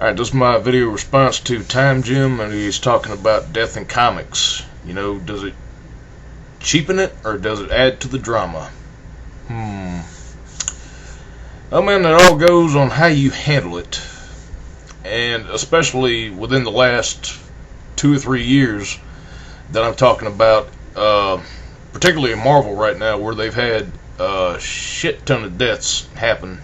Alright, this is my video response to Time Jim, and he's talking about death in comics. You know, does it cheapen it, or does it add to the drama? Oh man, it all goes on how you handle it. And especially within the last 2 or 3 years that I'm talking about, particularly in Marvel right now, where they've had a shit ton of deaths happen.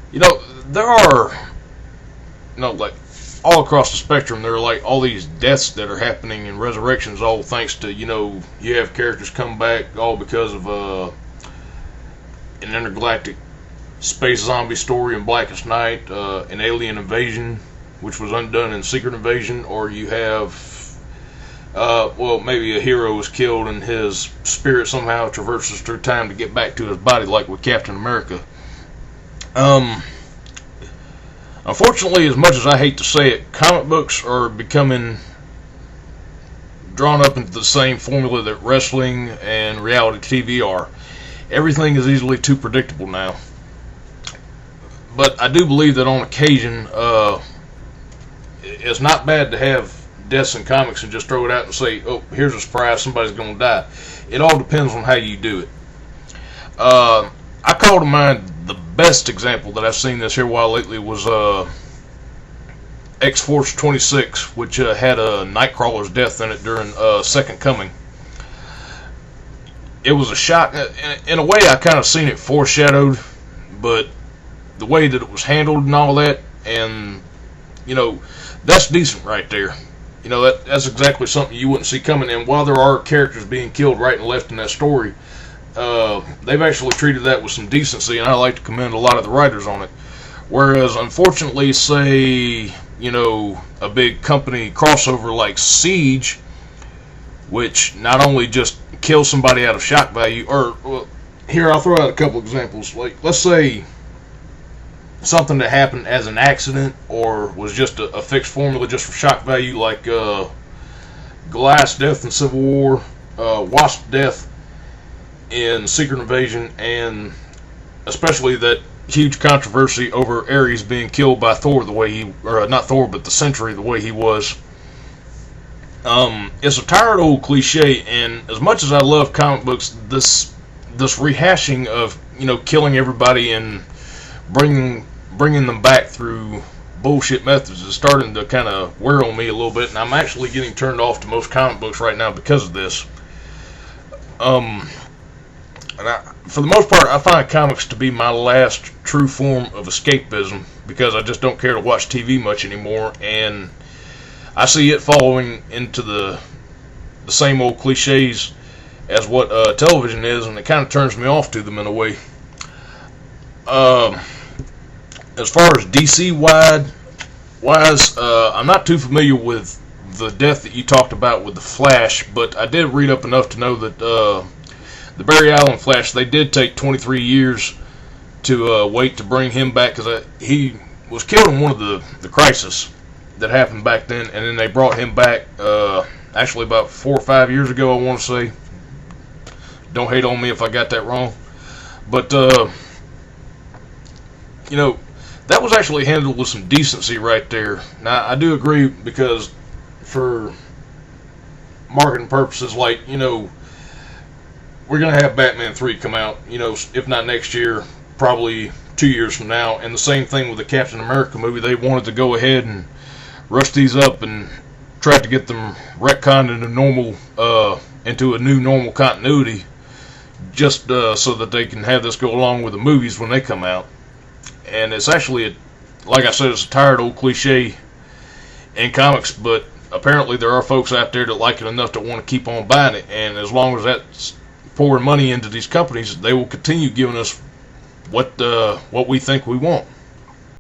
You know, there are, like, all across the spectrum, there are, like, all these deaths that are happening and resurrections, all thanks to, you have characters come back, all because of, an intergalactic space zombie story in Blackest Night, an alien invasion, which was undone in Secret Invasion, or you have, well, maybe a hero was killed and his spirit somehow traverses through time to get back to his body, like with Captain America. Unfortunately, as much as I hate to say it, comic books are becoming drawn up into the same formula that wrestling and reality TV are. Everything is easily too predictable now. But I do believe that on occasion, it's not bad to have deaths in comics and just throw it out and say, oh, here's a surprise, somebody's going to die. It all depends on how you do it. I call to mind the best example that I've seen this here while lately was X-Force 26, which had a Nightcrawler's death in it during Second Coming. It was a shock. In a way, I kind of seen it foreshadowed, but the way that it was handled and all that, and, that's decent right there. That's exactly something you wouldn't see coming. And while there are characters being killed right and left in that story, they've actually treated that with some decency, and I like to commend a lot of the writers on it. Whereas, unfortunately, say, a big company crossover like Siege, which not only just kills somebody out of shock value, or, well, here, I'll throw out a couple examples. Like, let's say something that happened as an accident, or was just a fixed formula just for shock value, like Goliath's death in Civil War, Wasp's death in Secret Invasion, and especially that huge controversy over Ares being killed by Thor the way he, or not Thor, but the Sentry the way he was. It's a tired old cliche, and as much as I love comic books, this rehashing of, killing everybody and bringing them back through bullshit methods is starting to kind of wear on me a little bit, and I'm actually getting turned off to most comic books right now because of this. For the most part, I find comics to be my last true form of escapism, because I just don't care to watch TV much anymore, and I see it following into the same old cliches as what television is, and it kind of turns me off to them in a way. As far as DC wise, I'm not too familiar with the death that you talked about with the Flash, but I did read up enough to know that the Barry Allen Flash, they did take 23 years to wait to bring him back, because he was killed in one of the crises that happened back then, and then they brought him back actually about 4 or 5 years ago, I want to say. Don't hate on me if I got that wrong. But, that was actually handled with some decency right there. Now, I do agree, because for marketing purposes, like, we're going to have Batman 3 come out, if not next year, probably 2 years from now. And the same thing with the Captain America movie. They wanted to go ahead and rush these up and try to get them retconned into a new normal continuity, just so that they can have this go along with the movies when they come out. And it's actually, like I said, it's a tired old cliche in comics, but apparently there are folks out there that like it enough to want to keep on buying it, and as long as that's pouring money into these companies, they will continue giving us what we think we want.